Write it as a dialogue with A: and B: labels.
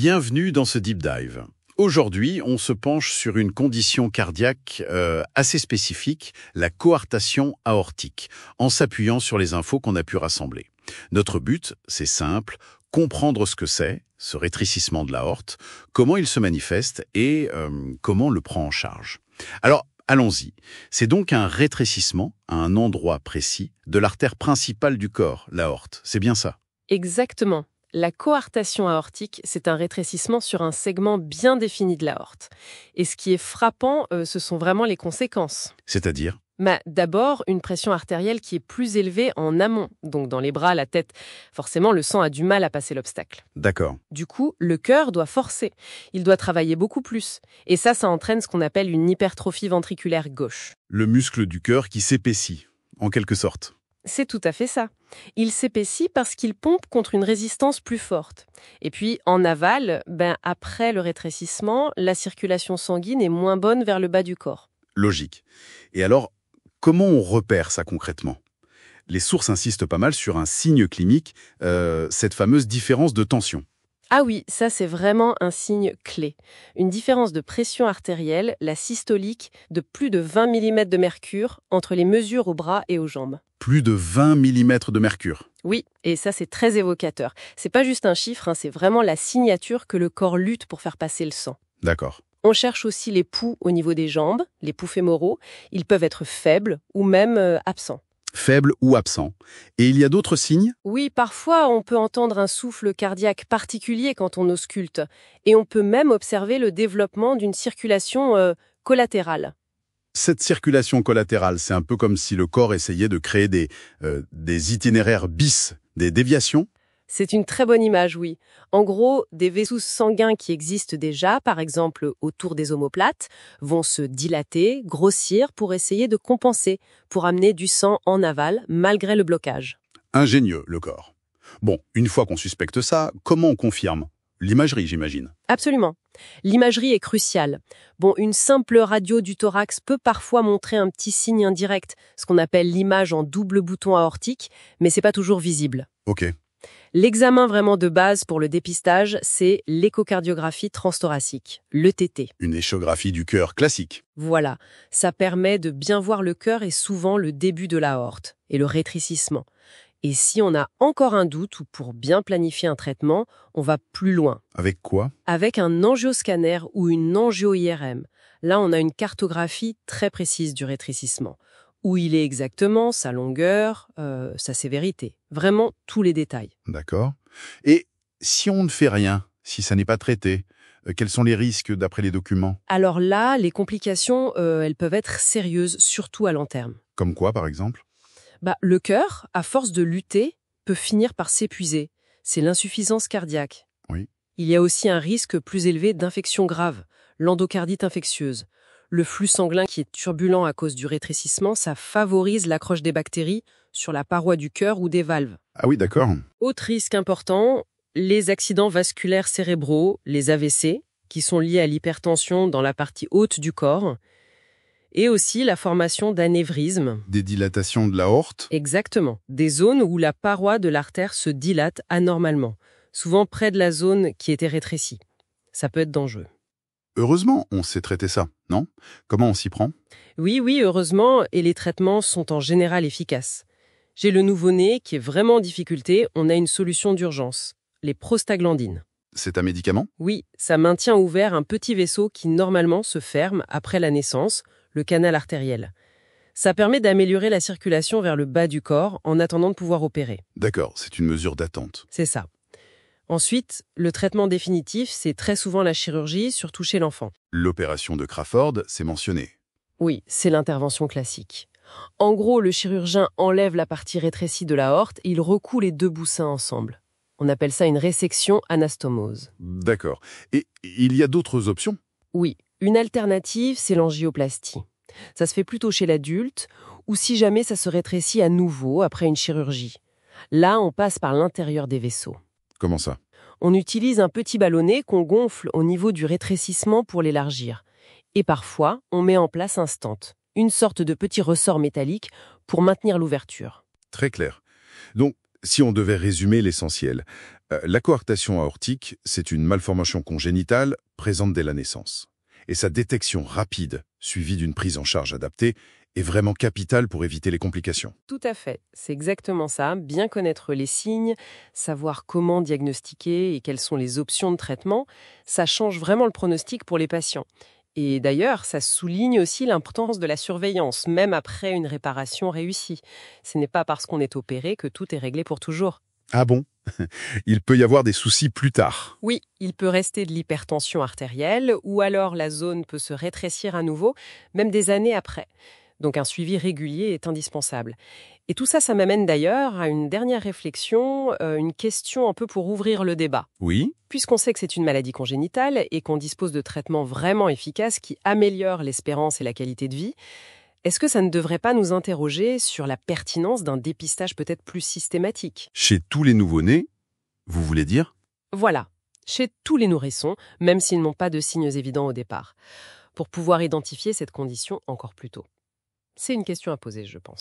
A: Bienvenue dans ce Deep Dive. Aujourd'hui, on se penche sur une condition cardiaque assez spécifique, la coartation aortique, en s'appuyant sur les infos qu'on a pu rassembler. Notre but, c'est simple, comprendre ce que c'est, ce rétrécissement de l'aorte, comment il se manifeste et comment on le prend en charge. Alors, allons-y. C'est donc un rétrécissement à un endroit précis de l'artère principale du corps, l'aorte. C'est bien ça?
B: Exactement. La coartation aortique, c'est un rétrécissement sur un segment bien défini de l'aorte. Et ce qui est frappant, ce sont vraiment les conséquences.
A: C'est-à-dire?
B: D'abord, une pression artérielle qui est plus élevée en amont, donc dans les bras, la tête. Forcément, le sang a du mal à passer l'obstacle.
A: D'accord.
B: Du coup, le cœur doit forcer. Il doit travailler beaucoup plus. Et ça entraîne ce qu'on appelle une hypertrophie ventriculaire gauche.
A: Le muscle du cœur qui s'épaissit, en quelque sorte.
B: C'est tout à fait ça. Il s'épaissit parce qu'il pompe contre une résistance plus forte. Et puis, en aval, après le rétrécissement, la circulation sanguine est moins bonne vers le bas du corps.
A: Logique. Et alors, comment on repère ça concrètement? Les sources insistent pas mal sur un signe clinique, cette fameuse différence de tension.
B: Ah oui, ça c'est vraiment un signe clé. Une différence de pression artérielle, la systolique, de plus de 20 mm de mercure entre les mesures aux bras et aux jambes.
A: Plus de 20 mm de mercure.
B: Oui, et ça c'est très évocateur. C'est pas juste un chiffre, c'est vraiment la signature que le corps lutte pour faire passer le sang.
A: D'accord.
B: On cherche aussi les pouls au niveau des jambes, les pouls fémoraux. Ils peuvent être faibles ou même absents.
A: Faible ou absent. Et il y a d'autres signes?
B: Oui, parfois on peut entendre un souffle cardiaque particulier quand on ausculte. Et on peut même observer le développement d'une circulation collatérale.
A: Cette circulation collatérale, c'est un peu comme si le corps essayait de créer des itinéraires bis, des déviations?
B: C'est une très bonne image, oui. En gros, des vaisseaux sanguins qui existent déjà, par exemple autour des omoplates, vont se dilater, grossir pour essayer de compenser, pour amener du sang en aval malgré le blocage.
A: Ingénieux, le corps. Bon, une fois qu'on suspecte ça, comment on confirme? L'imagerie, j'imagine.
B: Absolument. L'imagerie est cruciale. Une simple radio du thorax peut parfois montrer un petit signe indirect, ce qu'on appelle l'image en double bouton aortique, mais c'est pas toujours visible.
A: Ok.
B: L'examen vraiment de base pour le dépistage, c'est l'échocardiographie transthoracique, l'ETT.
A: Une échographie du cœur classique.
B: Voilà, ça permet de bien voir le cœur et souvent le début de l'aorte et le rétrécissement. Et si on a encore un doute ou pour bien planifier un traitement, on va plus loin.
A: Avec quoi?
B: Avec un angioscanner ou une angio-IRM. Là, on a une cartographie très précise du rétrécissement. Où il est exactement, sa longueur, sa sévérité. Vraiment tous les détails.
A: D'accord. Et si on ne fait rien, si ça n'est pas traité, quels sont les risques d'après les documents?
B: Alors là, les complications, elles peuvent être sérieuses, surtout à long terme.
A: Comme quoi, par exemple?
B: Le cœur, à force de lutter, peut finir par s'épuiser. C'est l'insuffisance cardiaque.
A: Oui.
B: Il y a aussi un risque plus élevé d'infection grave, l'endocardite infectieuse. Le flux sanguin qui est turbulent à cause du rétrécissement, ça favorise l'accroche des bactéries sur la paroi du cœur ou des valves.
A: Ah oui, d'accord.
B: Autre risque important, les accidents vasculaires cérébraux, les AVC, qui sont liés à l'hypertension dans la partie haute du corps, et aussi la formation d'anévrismes.
A: Des dilatations de l'aorte?
B: Exactement, des zones où la paroi de l'artère se dilate anormalement, souvent près de la zone qui était rétrécie. Ça peut être dangereux.
A: Heureusement, on sait traiter ça, non? Comment on s'y prend?
B: Oui, heureusement, et les traitements sont en général efficaces. J'ai le nouveau-né qui est vraiment en difficulté, on a une solution d'urgence, les prostaglandines.
A: C'est un médicament?
B: Oui, ça maintient ouvert un petit vaisseau qui normalement se ferme après la naissance, le canal artériel. Ça permet d'améliorer la circulation vers le bas du corps en attendant de pouvoir opérer.
A: D'accord, c'est une mesure d'attente.
B: C'est ça. Ensuite, le traitement définitif, c'est très souvent la chirurgie, surtout chez l'enfant.
A: L'opération de Crawford, c'est mentionné.
B: Oui, c'est l'intervention classique. En gros, le chirurgien enlève la partie rétrécie de l'aorte et il recoue les deux boussins ensemble. On appelle ça une résection anastomose.
A: D'accord. Et il y a d'autres options?
B: Oui, une alternative, c'est l'angioplastie. Ça se fait plutôt chez l'adulte ou si jamais ça se rétrécit à nouveau après une chirurgie. Là, on passe par l'intérieur des vaisseaux.
A: Comment ça?
B: On utilise un petit ballonnet qu'on gonfle au niveau du rétrécissement pour l'élargir. Et parfois, on met en place un stent, une sorte de petit ressort métallique pour maintenir l'ouverture.
A: Très clair. Donc,
C: Si on devait résumer l'essentiel, la coarctation aortique, c'est une malformation congénitale présente dès la naissance. Et sa détection rapide, suivie d'une prise en charge adaptée, est vraiment capitale pour éviter les complications.
B: Tout à fait, c'est exactement ça. Bien connaître les signes, savoir comment diagnostiquer et quelles sont les options de traitement, ça change vraiment le pronostic pour les patients. Et d'ailleurs, ça souligne aussi l'importance de la surveillance, même après une réparation réussie. Ce n'est pas parce qu'on est opéré que tout est réglé pour toujours.
C: Ah bon? Il peut y avoir des soucis plus tard.
B: Oui, il peut rester de l'hypertension artérielle, ou alors la zone peut se rétrécir à nouveau, même des années après. Donc un suivi régulier est indispensable. Et tout ça, ça m'amène d'ailleurs à une dernière réflexion, une question un peu pour ouvrir le débat.
C: Oui?
B: Puisqu'on sait que c'est une maladie congénitale et qu'on dispose de traitements vraiment efficaces qui améliorent l'espérance et la qualité de vie, est-ce que ça ne devrait pas nous interroger sur la pertinence d'un dépistage peut-être plus systématique?
C: Chez tous les nouveau-nés, vous voulez dire?
B: Voilà, chez tous les nourrissons, même s'ils n'ont pas de signes évidents au départ, pour pouvoir identifier cette condition encore plus tôt. C'est une question à poser, je pense.